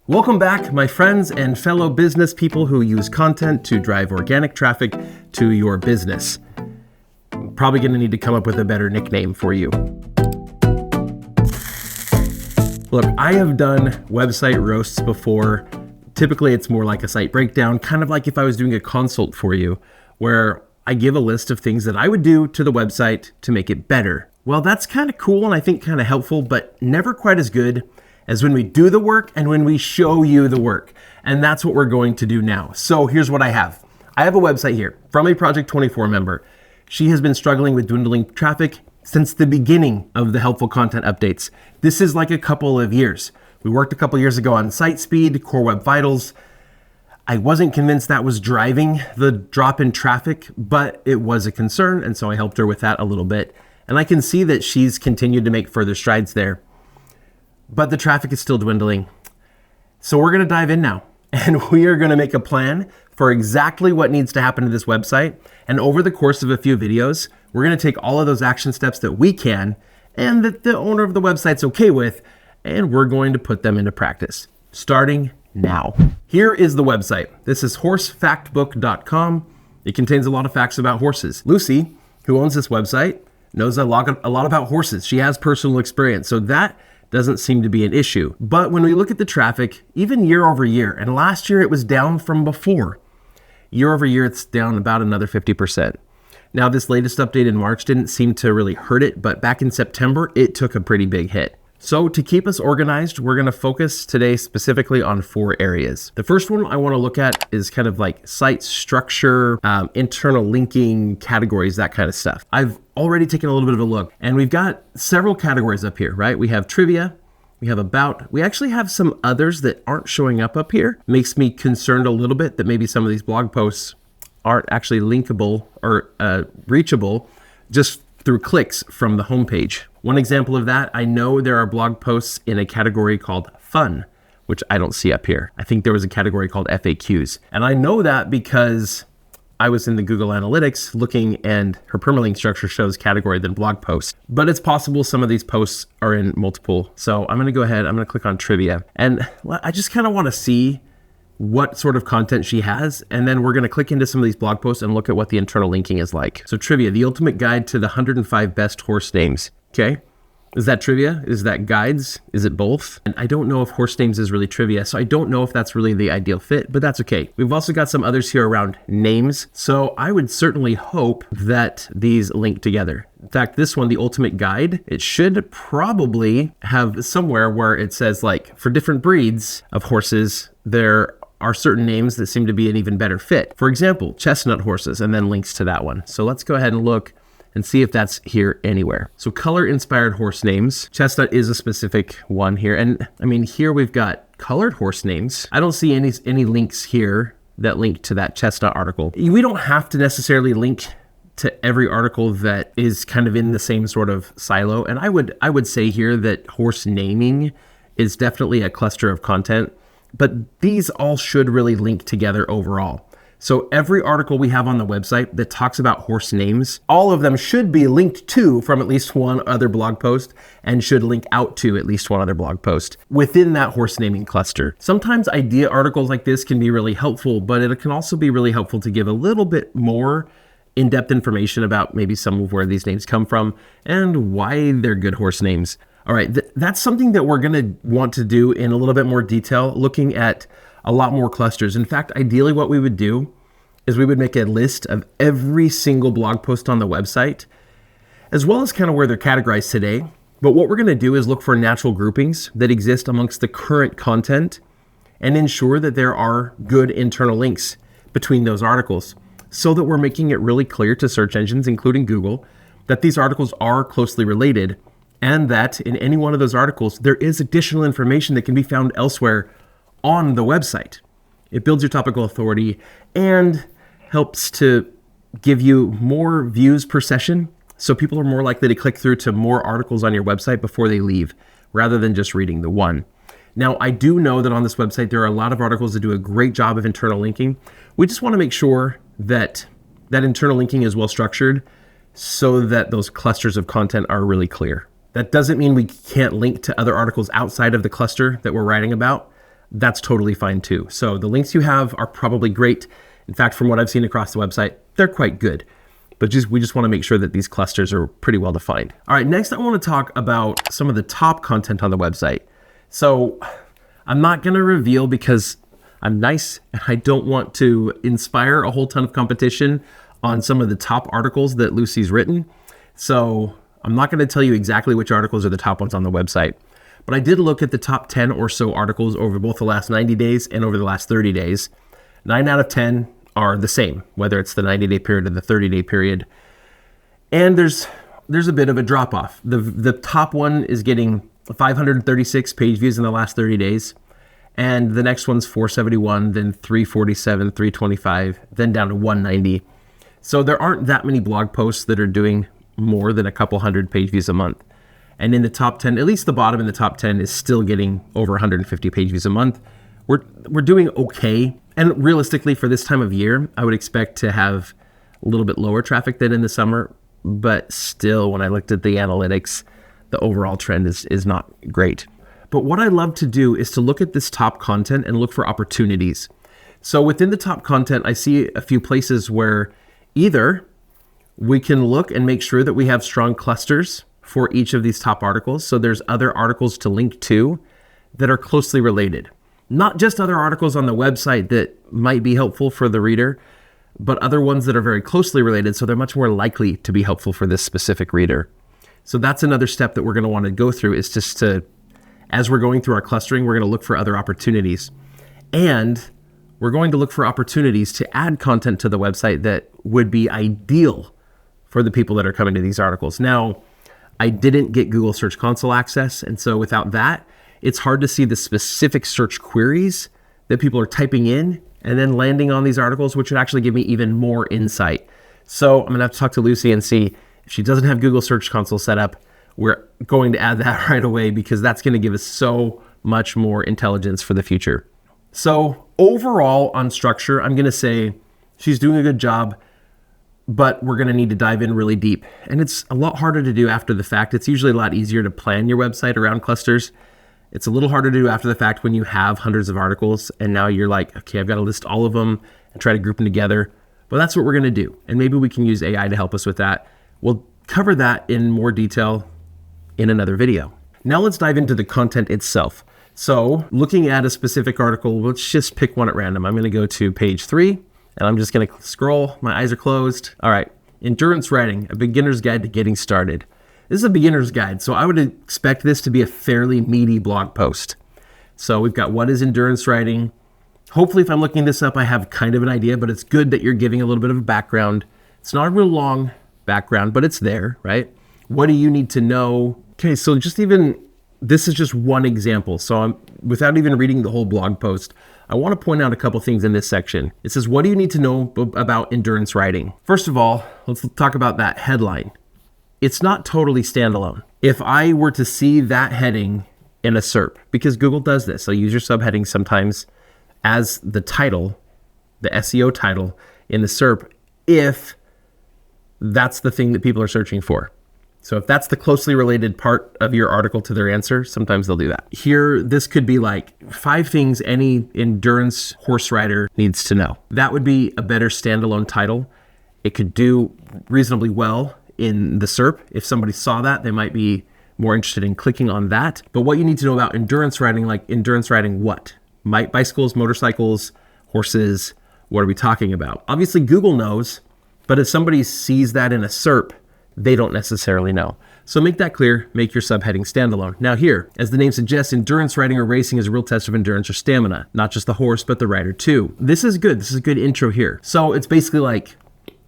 Welcome back, my friends and fellow business people who use content to drive organic traffic to your business. I'm probably going to need to come up with a better nickname for you. Look, I have done website roasts before. Typically, it's more like a site breakdown, kind of like if I was doing a consult for you, where I give a list of things that I would do to the website to make it better. Well, that's kind of cool and I think kind of helpful, but never quite as good as when we do the work and when we show you the work. And that's what we're going to do now. So here's what I have. I have a website here from a Project 24 member. She has been struggling with dwindling traffic since the beginning of the helpful content updates. This is like a couple of years. We worked a couple years ago on site speed, Core Web Vitals. I wasn't convinced that was driving the drop in traffic, but it was a concern. And so I helped her with that a little bit. And I can see that she's continued to make further strides there. But the traffic is still dwindling. So we're going to dive in now and we are going to make a plan for exactly what needs to happen to this website. And over the course of a few videos, we're going to take all of those action steps that we can and that the owner of the website's okay with, and we're going to put them into practice starting now. Here is the website. This is horsefactbook.com. It contains a lot of facts about horses. Lucy, who owns this website, knows a lot about horses. She has personal experience. So that doesn't seem to be an issue. But when we look at the traffic, even year over year, and last year it was down from before. Year over year, it's down about another 50%. Now, this latest update in March didn't seem to really hurt it, but back in September, it took a pretty big hit. So to keep us organized, we're going to focus today specifically on 4 areas. The first one I want to look at is kind of like site structure, internal linking, categories, that kind of stuff. I've already taken a little bit of a look and we've got several categories up here, right? We have trivia, we have about, we actually have some others that aren't showing up here. Makes me concerned a little bit that maybe some of these blog posts aren't actually linkable or reachable just through clicks from the homepage. One example of that, I know there are blog posts in a category called fun, which I don't see up here. I think there was a category called FAQs. And I know that because I was in the Google Analytics looking and her permalink structure shows category than blog posts. But it's possible some of these posts are in multiple. So I'm gonna go ahead, I'm gonna click on trivia. And I just kind of wanna see what sort of content she has. And then we're gonna click into some of these blog posts and look at what the internal linking is like. So trivia, the ultimate guide to the 105 best horse names. Okay, is that trivia? Is that guides? Is it both? And I don't know if horse names is really trivia, so I don't know if that's really the ideal fit, but that's okay. We've also got some others here around names, so I would certainly hope that these link together. In fact, this one, the ultimate guide, it should probably have somewhere where it says like, for different breeds of horses, there are certain names that seem to be an even better fit. For example, chestnut horses, and then links to that one. So let's go ahead and look and see if that's here anywhere. So color-inspired horse names. Chestnut is a specific one here. And I mean, here we've got colored horse names. I don't see any links here that link to that chestnut article. We don't have to necessarily link to every article that is kind of in the same sort of silo. And I would say here that horse naming is definitely a cluster of content, but these all should really link together overall. So every article we have on the website that talks about horse names, all of them should be linked to from at least one other blog post and should link out to at least one other blog post within that horse naming cluster. Sometimes idea articles like this can be really helpful, but it can also be really helpful to give a little bit more in-depth information about maybe some of where these names come from and why they're good horse names. All right, that's something that we're gonna want to do in a little bit more detail, looking at a lot more clusters. In fact, ideally what we would do is we would make a list of every single blog post on the website, as well as kind of where they're categorized today. But what we're gonna do is look for natural groupings that exist amongst the current content and ensure that there are good internal links between those articles so that we're making it really clear to search engines, including Google, that these articles are closely related and that in any one of those articles, there is additional information that can be found elsewhere on the website. It builds your topical authority and helps to give you more views per session. So people are more likely to click through to more articles on your website before they leave, rather than just reading the one. Now, I do know that on this website, there are a lot of articles that do a great job of internal linking. We just want to make sure that that internal linking is well structured so that those clusters of content are really clear. That doesn't mean we can't link to other articles outside of the cluster that we're writing about. that's totally fine too. So the links you have are probably great. In fact, from what I've seen across the website, they're quite good. But we just want to make sure that these clusters are pretty well defined. All right, next I want to talk about some of the top content on the website. So I'm not going to reveal because I'm nice and I don't want to inspire a whole ton of competition on some of the top articles that Lucy's written. So I'm not going to tell you exactly which articles are the top ones on the website. But I did look at the top 10 or so articles over both the last 90 days and over the last 30 days. 9 out of 10 are the same, whether it's the 90-day period or the 30-day period. And there's a bit of a drop-off. The top one is getting 536 page views in the last 30 days. And the next one's 471, then 347, 325, then down to 190. So there aren't that many blog posts that are doing more than a couple hundred page views a month. And in the top 10, at least the bottom in the top 10 is still getting over 150 page views a month. We're doing okay. And realistically, for this time of year, I would expect to have a little bit lower traffic than in the summer. But still, when I looked at the analytics, the overall trend is not great. But what I love to do is to look at this top content and look for opportunities. So within the top content, I see a few places where either we can look and make sure that we have strong clusters for each of these top articles. So there's other articles to link to that are closely related. Not just other articles on the website that might be helpful for the reader, but other ones that are very closely related. So they're much more likely to be helpful for this specific reader. So that's another step that we're going to want to go through, is just to, as we're going through our clustering, we're going to look for other opportunities. And we're going to look for opportunities to add content to the website that would be ideal for the people that are coming to these articles. Now, I didn't get Google Search Console access, and so without that, it's hard to see the specific search queries that people are typing in and then landing on these articles, which would actually give me even more insight. So I'm going to have to talk to Lucy and see if she doesn't have Google Search Console set up. We're going to add that right away because that's going to give us so much more intelligence for the future. So overall on structure, I'm going to say she's doing a good job, but we're going to need to dive in really deep. And it's a lot harder to do after the fact. It's usually a lot easier to plan your website around clusters. It's a little harder to do after the fact when you have hundreds of articles and now you're like, okay, I've got to list all of them and try to group them together. But that's what we're going to do. And maybe we can use AI to help us with that. We'll cover that in more detail in another video. Now let's dive into the content itself. So looking at a specific article, let's just pick one at random. I'm going to go to page 3 and I'm just going to scroll. My eyes are closed. All right. Endurance writing, a beginner's guide to getting started. This is a beginner's guide, so I would expect this to be a fairly meaty blog post. So we've got what is endurance writing. Hopefully if I'm looking this up, I have kind of an idea, but it's good that you're giving a little bit of a background. It's not a real long background, but it's there, right? What do you need to know? Okay, so this is just one example. So without even reading the whole blog post, I want to point out a couple things in this section. It says, what do you need to know about endurance writing? First of all, let's talk about that headline. It's not totally standalone. If I were to see that heading in a SERP, because Google does this, they'll use your subheading sometimes as the title, the SEO title in the SERP, if that's the thing that people are searching for. So if that's the closely related part of your article to their answer, sometimes they'll do that. Here, this could be like 5 things any endurance horse rider needs to know. That would be a better standalone title. It could do reasonably well in the SERP. If somebody saw that, they might be more interested in clicking on that. But what you need to know about endurance riding, like endurance riding what? Bicycles, motorcycles, horses, what are we talking about? Obviously Google knows, but if somebody sees that in a SERP, they don't necessarily know. So make that clear, make your subheading standalone. Now here, as the name suggests, endurance riding or racing is a real test of endurance or stamina, not just the horse, but the rider too. This is good. This is a good intro here. So it's basically like,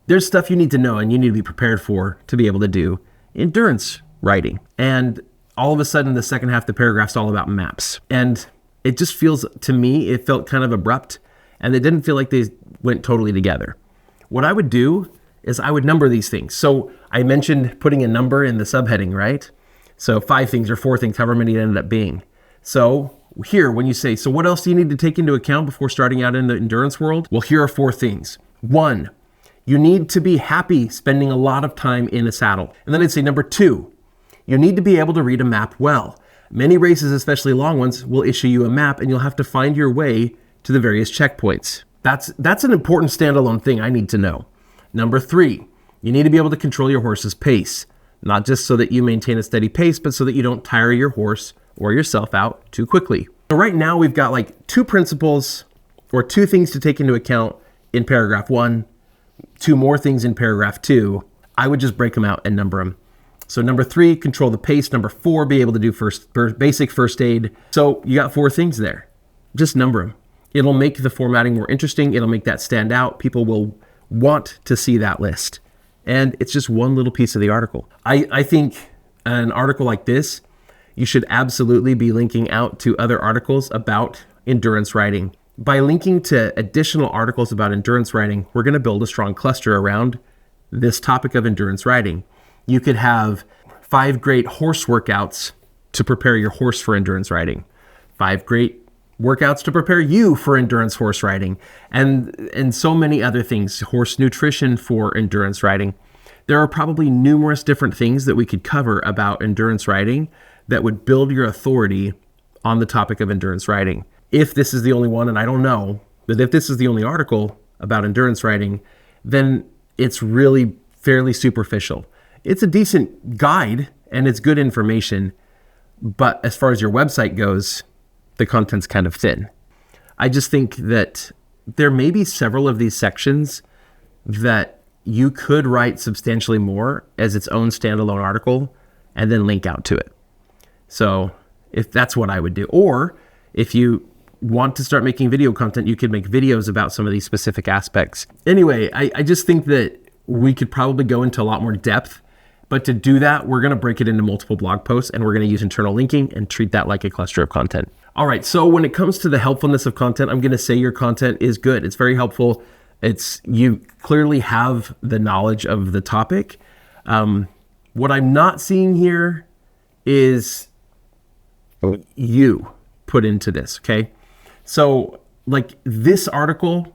there's stuff you need to know and you need to be prepared for to be able to do endurance riding. And all of a sudden, the second half of the paragraph's all about maps. And it just feels, to me, it felt kind of abrupt and it didn't feel like they went totally together. What I would do is I would number these things. So I mentioned putting a number in the subheading, right? So 5 things or 4 things, however many it ended up being. So here, when you say, so what else do you need to take into account before starting out in the endurance world? Well, here are 4 things. 1, you need to be happy spending a lot of time in a saddle. And then I'd say number 2, you need to be able to read a map well. Many races, especially long ones, will issue you a map and you'll have to find your way to the various checkpoints. That's an important standalone thing I need to know. Number 3, you need to be able to control your horse's pace. Not just so that you maintain a steady pace, but so that you don't tire your horse or yourself out too quickly. So right now we've got like 2 principles or 2 things to take into account in paragraph 1, 2 more things in paragraph 2. I would just break them out and number them. So number 3, control the pace. Number 4, be able to do basic first aid. So you got 4 things there. Just number them. It'll make the formatting more interesting. It'll make that stand out. People will want to see that list. And it's just one little piece of the article. I think an article like this, you should absolutely be linking out to other articles about endurance riding. By linking to additional articles about endurance riding, we're going to build a strong cluster around this topic of endurance riding. You could have 5 great horse workouts to prepare your horse for endurance riding, 5 great workouts to prepare you for endurance horse riding, and so many other things, horse nutrition for endurance riding. There are probably numerous different things that we could cover about endurance riding that would build your authority on the topic of endurance riding. If this is the only one, and I don't know, but if this is the only article about endurance riding, then it's really fairly superficial. It's a decent guide and it's good information, but as far as your website goes, the content's kind of thin. I just think that there may be several of these sections that you could write substantially more as its own standalone article and then link out to it. So if that's what I would do, or if you want to start making video content, you could make videos about some of these specific aspects. Anyway, I just think that we could probably go into a lot more depth, but to do that, we're going to break it into multiple blog posts and we're going to use internal linking and treat that like a cluster of content. All right, so when it comes to the helpfulness of content, I'm going to say your content is good. It's very helpful. You clearly have the knowledge of the topic. What I'm not seeing here is you put into this, okay? So like this article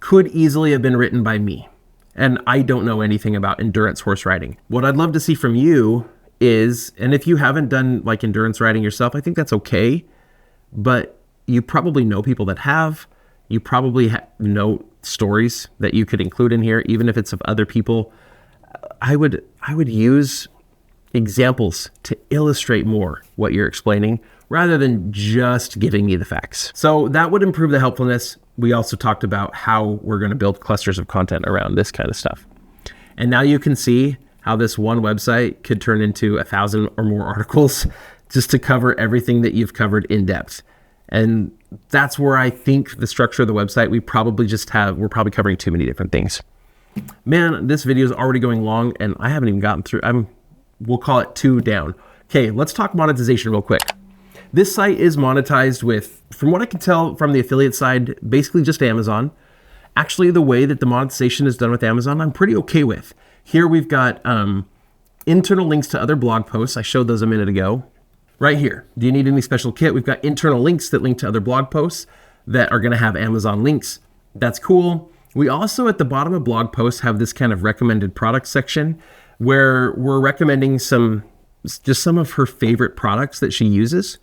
could easily have been written by me, and I don't know anything about endurance horse riding. What I'd love to see from you is, and if you haven't done like endurance riding yourself, I think that's okay, but you probably know people that have. You probably know stories that you could include in here, even if it's of other people. I would use examples to illustrate more what you're explaining rather than just giving me the facts. So that would improve the helpfulness. We also talked about how we're going to build clusters of content around this kind of stuff. And now you can see how this one website could turn into 1,000 or more articles just to cover everything that you've covered in depth. And that's where I think the structure of the website, we're probably covering too many different things. Man, this video is already going long and I haven't even gotten through. We'll call it 2 down. Okay, let's talk monetization real quick. This site is monetized with, from what I can tell from the affiliate side, basically just Amazon. Actually, the way that the monetization is done with Amazon, I'm pretty okay with. Here we've got internal links to other blog posts. I showed those a minute ago. Right here, do you need any special kit? We've got internal links that link to other blog posts that are gonna have Amazon links. That's cool. We also, at the bottom of blog posts, have this kind of recommended products section where we're recommending some of her favorite products that she uses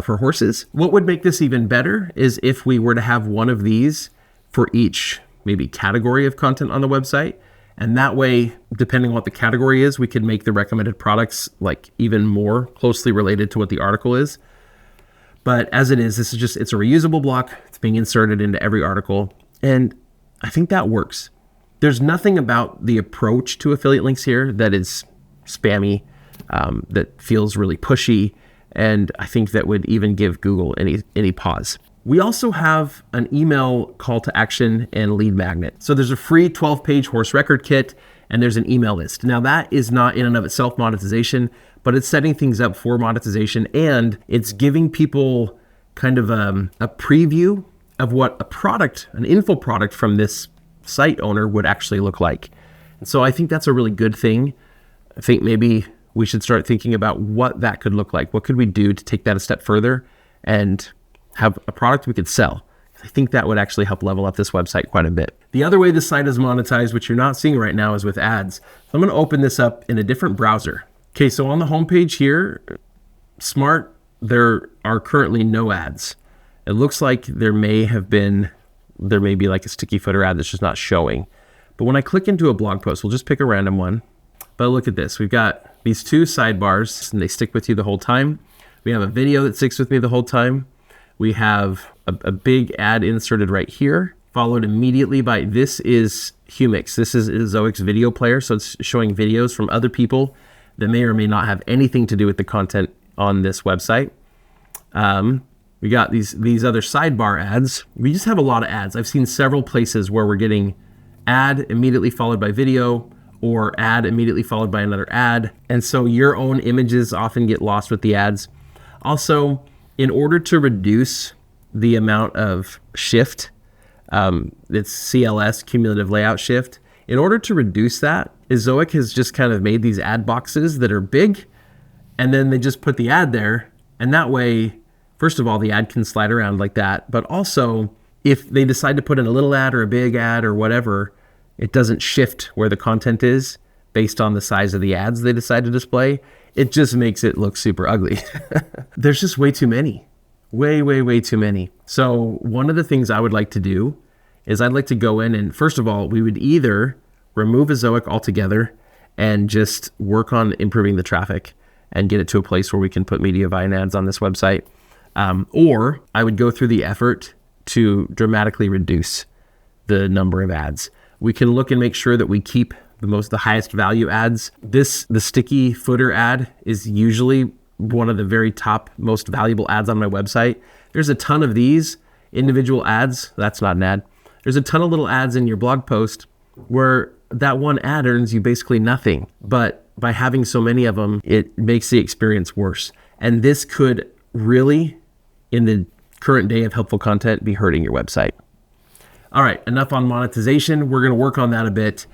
for horses. What would make this even better is if we were to have one of these for each maybe category of content on the website. And that way, depending on what the category is, we could make the recommended products like even more closely related to what the article is. But as it is, it's a reusable block. It's being inserted into every article. And I think that works. There's nothing about the approach to affiliate links here that is spammy, that feels really pushy. And I think that would even give Google any pause. We also have an email call to action and lead magnet. So there's a free 12-page horse record kit and there's an email list. Now that is not in and of itself monetization, but it's setting things up for monetization and it's giving people kind of a preview of what an info product from this site owner would actually look like. And so I think that's a really good thing. I think maybe we should start thinking about what that could look like. What could we do to take that a step further and have a product we could sell? I think that would actually help level up this website quite a bit. The other way the site is monetized, which you're not seeing right now, is with ads. So I'm going to open this up in a different browser. Okay, so on the homepage here, Smart, there are currently no ads. It looks like there may be like a sticky footer ad that's just not showing. But when I click into a blog post, we'll just pick a random one. But look at this. We've got these two sidebars and they stick with you the whole time. We have a video that sticks with me the whole time. We have a big ad inserted right here, followed immediately by, this is Humix. This is Zoic's video player. So it's showing videos from other people that may or may not have anything to do with the content on this website. We got these other sidebar ads. We just have a lot of ads. I've seen several places where we're getting ad immediately followed by video, or ad immediately followed by another ad. And so your own images often get lost with the ads. Also, in order to reduce the amount of shift, it's CLS, cumulative layout shift. In order to reduce that, Zoic has just kind of made these ad boxes that are big, and then they just put the ad there. And that way, first of all, the ad can slide around like that. But also, if they decide to put in a little ad or a big ad or whatever, it doesn't shift where the content is based on the size of the ads they decide to display. It just makes it look super ugly. There's just way too many. Way too many. So one of the things I would like to do is I'd like to go in and, first of all, we would either remove Zoic altogether and just work on improving the traffic and get it to a place where we can put Mediavine ads on this website. Or I would go through the effort to dramatically reduce the number of ads. We can look and make sure that we keep the highest value ads. The sticky footer ad is usually one of the very top most valuable ads on my website. There's a ton of these individual ads. That's not an ad. There's a ton of little ads in your blog post where that one ad earns you basically nothing. But by having so many of them, it makes the experience worse. And this could really, in the current day of helpful content, be hurting your website. All right, enough on monetization. We're going to work on that a bit.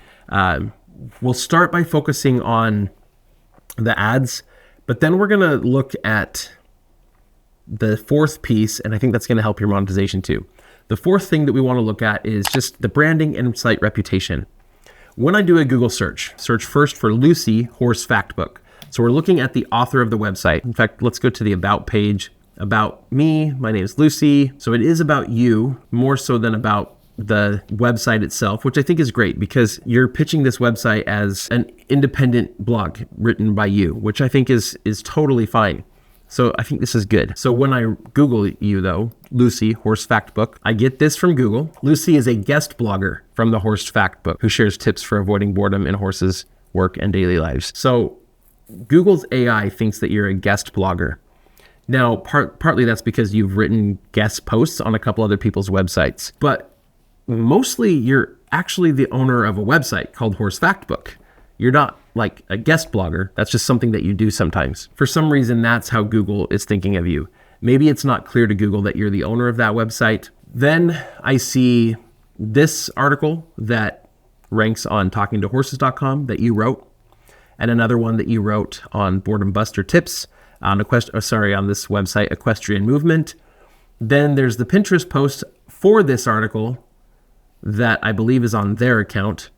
We'll start by focusing on the ads, but then we're going to look at the fourth piece, and I think that's going to help your monetization too. The fourth thing that we want to look at is just the branding and site reputation. When I do a Google search first for Lucy Horse Factbook. So we're looking at the author of the website. In fact, let's go to the About page. About me, my name is Lucy. So it is about you more so than about the website itself, which I think is great because you're pitching this website as an independent blog written by you, which I think is totally fine. So I think this is good. So when I Google you though, Lucy Horse Factbook, I get this from Google. Lucy is a guest blogger from the Horse Factbook who shares tips for avoiding boredom in horses' work and daily lives. So Google's AI thinks that you're a guest blogger. Now, partly that's because you've written guest posts on a couple other people's websites, but mostly you're actually the owner of a website called Horse Factbook. You're not like a guest blogger. That's just something that you do sometimes. For some reason, that's how Google is thinking of you. Maybe it's not clear to Google that you're the owner of that website. Then I see this article that ranks on talkingtohorses.com that you wrote, and another one that you wrote on Boredom Buster Tips on this website, Equestrian Movement. Then there's the Pinterest post for this article that I believe is on their account.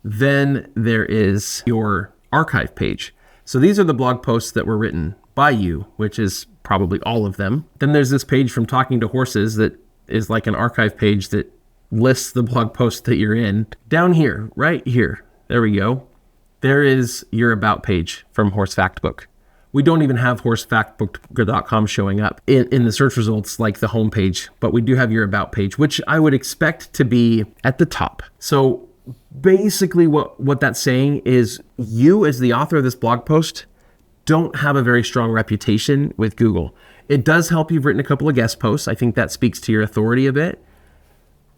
Then there is your archive page. So these are the blog posts that were written by you, which is probably all of them. Then there's this page from Talking to Horses that is like an archive page that lists the blog post that you're in. Down here, right here, there we go. There is your About page from Horse Factbook. We don't even have horsefactbook.com showing up in the search results like the homepage, but we do have your About page, which I would expect to be at the top. So basically what that's saying is you as the author of this blog post don't have a very strong reputation with Google. It does help you've written a couple of guest posts. I think that speaks to your authority a bit,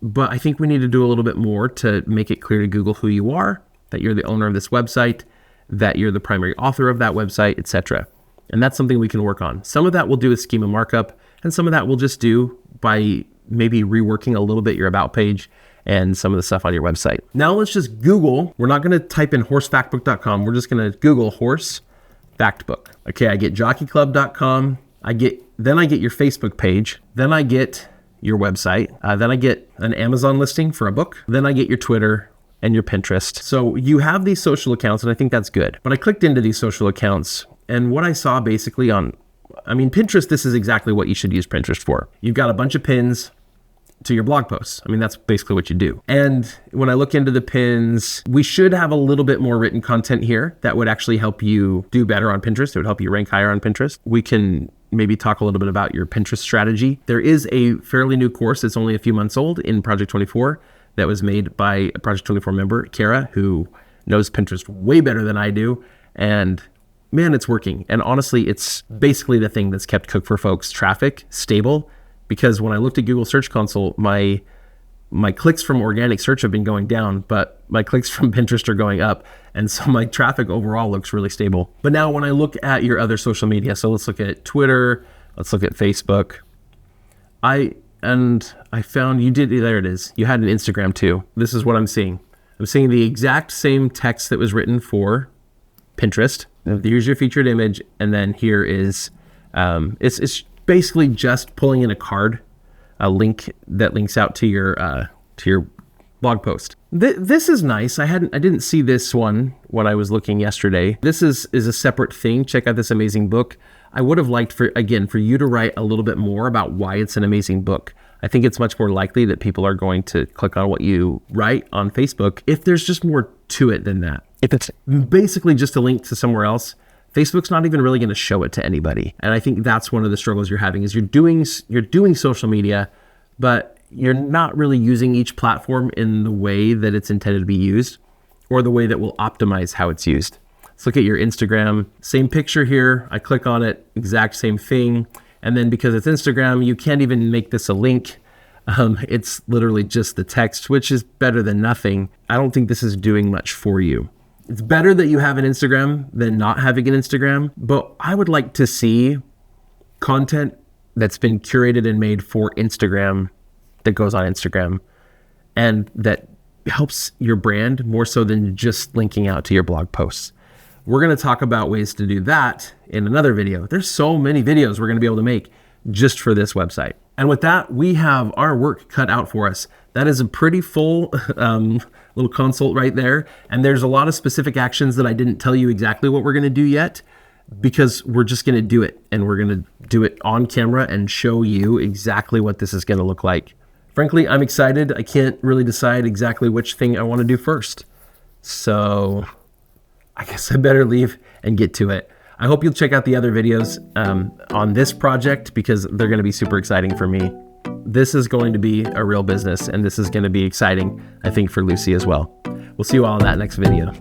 but I think we need to do a little bit more to make it clear to Google who you are, that you're the owner of this website, that you're the primary author of that website, etc. And that's something we can work on. Some of that we'll do with schema markup, and some of that we'll just do by maybe reworking a little bit your About page and some of the stuff on your website. Now let's just Google. We're not going to type in horsefactbook.com. We're just going to Google Horse Factbook. Okay, I get jockeyclub.com. Then I get your Facebook page. Then I get your website. Then I get an Amazon listing for a book. Then I get your Twitter and your Pinterest. So you have these social accounts, and I think that's good. But I clicked into these social accounts, and what I saw basically on I mean, Pinterest, this is exactly what you should use Pinterest for. You've got a bunch of pins to your blog posts. I mean, that's basically what you do. And when I look into the pins, we should have a little bit more written content here that would actually help you do better on Pinterest. It would help you rank higher on Pinterest. We can maybe talk a little bit about your Pinterest strategy. There is a fairly new course that's only a few months old in Project 24 that was made by a Project 24 member, Kara, who knows Pinterest way better than I do. And man, it's working. And honestly, it's basically the thing that's kept Cook for Folks traffic stable. Because when I looked at Google Search Console, my clicks from organic search have been going down, but my clicks from Pinterest are going up. And so my traffic overall looks really stable. But now when I look at your other social media, so let's look at Twitter, let's look at Facebook. I found you did, there it is. You had an Instagram too. This is what I'm seeing. I'm seeing the exact same text that was written for Pinterest. Here's your featured image. And then here is, it's basically just pulling in a card, a link that links out to your blog post. This is nice. I didn't see this one when I was looking yesterday. This is a separate thing. Check out this amazing book. I would have liked for you to write a little bit more about why it's an amazing book. I think it's much more likely that people are going to click on what you write on Facebook if there's just more to it than that. If it's basically just a link to somewhere else, Facebook's not even really going to show it to anybody. And I think that's one of the struggles you're having is you're doing social media, but you're not really using each platform in the way that it's intended to be used or the way that will optimize how it's used. Let's look at your Instagram. Same picture here. I click on it, exact same thing. And then because it's Instagram, you can't even make this a link. It's literally just the text, which is better than nothing. I don't think this is doing much for you. It's better that you have an Instagram than not having an Instagram, but I would like to see content that's been curated and made for Instagram that goes on Instagram and that helps your brand more so than just linking out to your blog posts. We're going to talk about ways to do that in another video. There's so many videos we're going to be able to make just for this website. And with that, we have our work cut out for us. That is a pretty full little consult right there. And there's a lot of specific actions that I didn't tell you exactly what we're going to do yet because we're just going to do it. And we're going to do it on camera and show you exactly what this is going to look like. Frankly, I'm excited. I can't really decide exactly which thing I want to do first. So I guess I better leave and get to it. I hope you'll check out the other videos on this project because they're going to be super exciting for me. This is going to be a real business and this is going to be exciting, I think, for Lucy as well. We'll see you all in that next video.